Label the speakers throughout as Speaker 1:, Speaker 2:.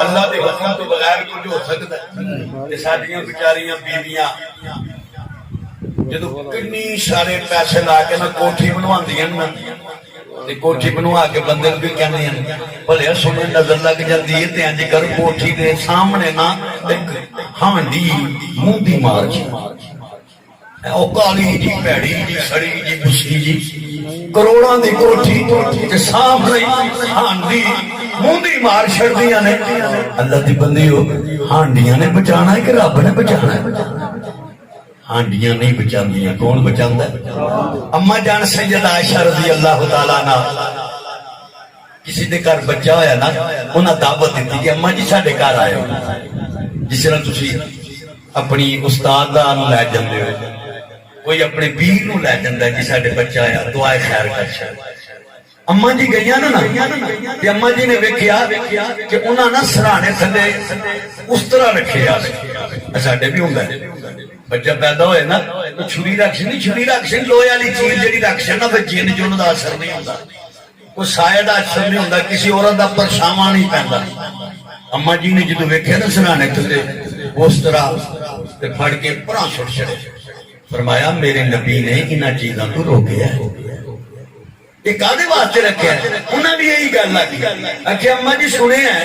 Speaker 1: اللہ کے حکم تو بغیر کچھ ہو سکتا ہے. ساڈیاں بیچاریاں بیویاں جدو کنی سارے پیسے لا کے نہ کوٹھی بنواندیاں نا تے کوٹھی بنوا کے بندے بھی کہندے ہیں بھلے سونے نظر لگ جاندی ہے تے انج کر کوٹھی دے سامنے نا ایک ہانڈی موندی مار جی او کالی جی پیڑی جی سڑی جی بسری جی کروڑاں دی کوٹھی تے سامنے ہانڈی موندی مار چھڑدیاں نے. اللہ دی بندیو ہانڈیاں نے بچانا ہے کہ رب نے بچانا ہے؟ ہانڈیاں نہیں بچاندیاں. کون بچاندا ہے؟ اما جان سیدہ عائشہ رضی اللہ تعالیٰ عنہ کسی دے گھر بچہ ہویا نا انہاں دعوت دیتی کہ اما جی ساڈے گھر آئے جس طرح تسی اپنی استاد دا نو لے جاندے ہو کوئی اپنے پیر نو لے جاندا ہے کہ ساڈے بچہ آیا دعائے خیر کر چھڑ. اما جی گئیاں نا تے اما جی نے ویکھیا کہ انہاں نا سرانے تھلے اس طرح رکھے آ ساڈے بھی ہوندا ہے بچہ پیدا ہوئے نا تو چھری رکھ نہیں چھری رکھ لوہے والی چیز جڑی رکھ نا پھر جن جن دا اثر نہیں ہوندا کوئی سایہ دا اثر نہیں ہوندا کسی عورت دا پرچھاواں نہیں پیندا. اما جی نے جدوں ویکھیا نا سرانے تھلے اس طرح تے پھڑ کے پراں چھڑ چھڑے فرمایا میرے نبی نے انہاں چیزاں تو روکیا ہے. یہ کادے واسطے رکھا ہے؟ انہیں بھی یہی گل آتی آخیا اما جی سنے ہیں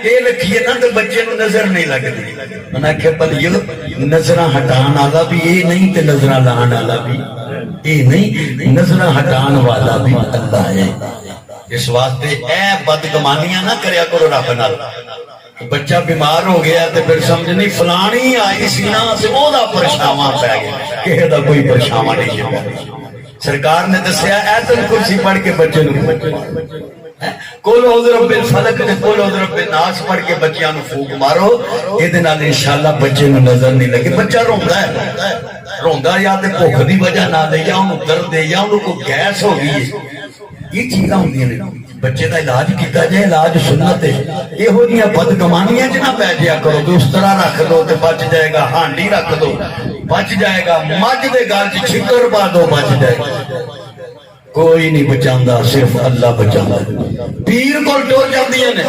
Speaker 1: یہ رکھیے نا تو بچے نو نظر نہیں لگتی. انہیں آخیا بھلیا نظر ہٹان والا بھی یہ نہیں تے نظر لان والا بھی یہ نہیں نظر ہٹان والا بھی اللہ ہے. اس واسطے اے بدگمانیاں نہ کریا کرو رب نال. بچہ بیمار ہو گیا تو پھر سمجھ نہیں فلانی آئی سی نا تے او دا پرچھاواں پی گیا کسی دا کوئی پرچھاواں نہیں ہے. سرکار نے دسیا ایتل کرسی پڑھ کے بچے نو قل اعوذ برب الفلق تے قل اعوذ برب الناس پڑھ کے بچیاں نو پھونک مارو اے نال انشاءاللہ بچے نو نظر نہیں لگے. بچہ روندا ہے روندا یا تے بھوک دی وجہ نال ہے یا اونوں درد ہے یا اونوں کوئی گیس ہو گئی ہے. یہ چیزاں ہوندیاں نے بچے دا علاج کیتا جائے علاج سنت ہے. یہو جیاں بدگمانیاں چ نہ پی جایا کرو کہ اس طرح رکھ دو تے بچ جائے گا ہانڈی رکھ دو بچ جائے گا مجھ دے گل چ چھکر پا دو بچ جائے گا. کوئی نہیں بچاندا صرف اللہ بچاندا. پیر کول ٹر جاندیاں نے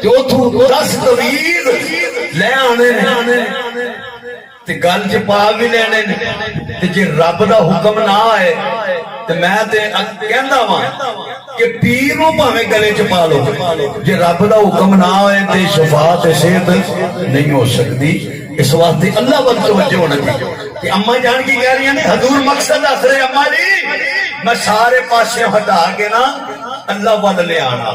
Speaker 1: تے اوتھوں 10 تویز لے آنے تے گل چ پا بھی لینے تے جے رب دا حکم نہ آئے تے میں تے کہندا واں کہ پیر نو بھاویں گلے چ پا لو جے رب دا حکم نہ ہوئے تے شفا تے صحت نہیں ہو سکتی. اس واسطے اللہ ول توجہ ہونا چاہیے. کہ اما جان کی کہہ رہی ہیں حضور مقصد دس رہے اما جی میں سارے پاسے ہٹا کے نا اللہ ول لے آنا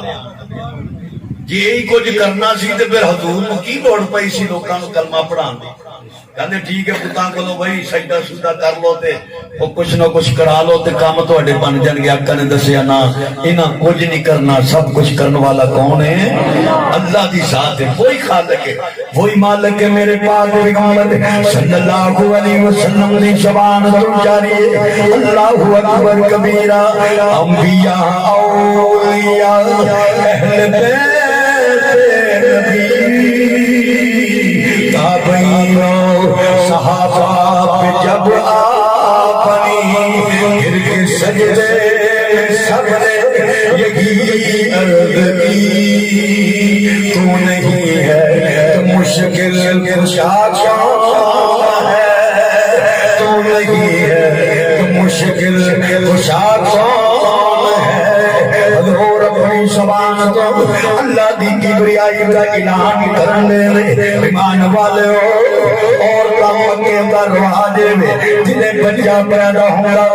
Speaker 1: جی یہی کچھ کرنا سی تے پھر حضور نو کی لوڑ پئی سی لوکاں نو کلمہ پڑھان دی. کہندے ٹھیک ہے پتاں کولو بھائی سجدہ سجدہ کر لو تے او کچھ نہ کچھ کرا لو تے کام تواڈے بن جان گے. آقا نے دسیا نا انہاں کچھ نہیں کرنا سب کچھ کرنے والا کون ہے؟ اللہ دی ذات ہے. وہی خالق ہے وہی مالک ہے. میرے پاک پیغمبر صلی اللہ علیہ وسلم نے زبان تو جاری ہے اللہ اکبر کبیرہ انبیاء اولیاء اہل بیت نبی تابعین صحابہ پہ جب آپنی گر کے سجدے سب نے یہی عرض کی تو نہیں ہے تو مشکل کشا کون ہے تو نہیں ہے تو مشکل کشا کون ہے. حضور اپنی زبان تو اللہ دی کبریائی کا اعلان کرنے ایمان والے اور کام کے دروازے میں جنہیں بچہ پیدا ہوگا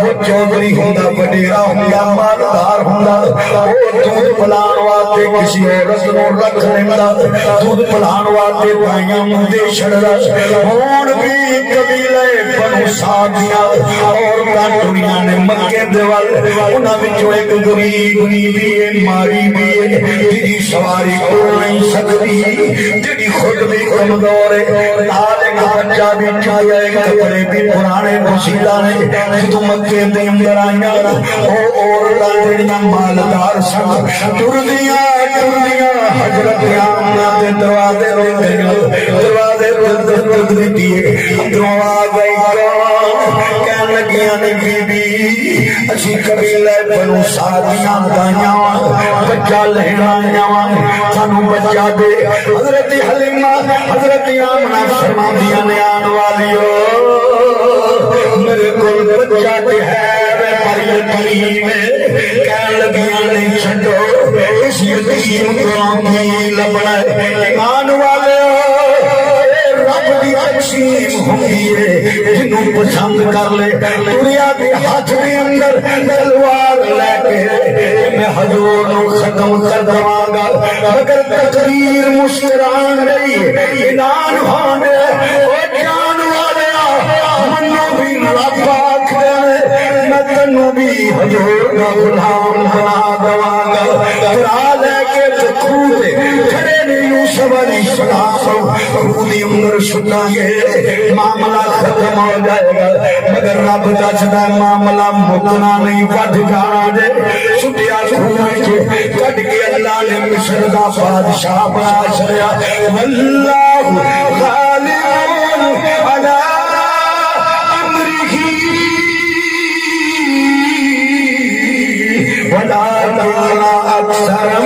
Speaker 1: وہ چودھری ہوگا وڈیرا ہوگا مالدار ہوگا وہ دودھ پلان واسطے کسی عورت نو رکھ لینا دودھ پلان واسطے بھائیاں مندے چھڑدا ہون بھی قبیلے بنو سادیاں اور دنیا نے مکے دے ول انہاں وچوں ایک غریب بی ماری بی جی سواری کو نہیں سکتی جی خود بھی کمزور ہے نال ایک بچہ بھی چاہیے کپڑے بھی پرانے بسیلا نے تو مکے دے اندر آئیاں او عورتاں جڑیاں مالدار سن ٹردیاں حضرت آمنہ دے دروازے دیتی دروازے کہنے لگیاں نے بی بی اسی قبیلہ بنو سادیاں دائیاں بچہ لہنا آئیاں سانو بچہ دے حضرت حلیمہ حضرت آمنہ فرما دیا نے آن والیو میرے کل بچہ دے ہے پر یتیم کہنے لگیاں نے چھڑو اس یتیم کو کی لبنا ایمان والے رب دی تقسیم ہوئی ہے جنوں پسند کر لے دنیا کے ہاتھ کے اندر تلوار لے کے میں حضور نو ختم کر دواں گا مگر تقریر مسکران نہیں اعلان ہونے او جان والے منو بھی رب آکھے میں تنو بھی حضور کا غلام بنا دواں گا ترا لے کے خود کھڑے نے یوسف علیہ السلام خود عمر سنا گے معاملہ ختم ہو جائے گا مگر رب دسدا معاملہ مکنا نہیں وڈ جانا دے چھٹیا خون کے کٹ کے اللہ نے مصر دا بادشاہ بنا چھڑیا واللہ غالب علی امرہ ولا اکثر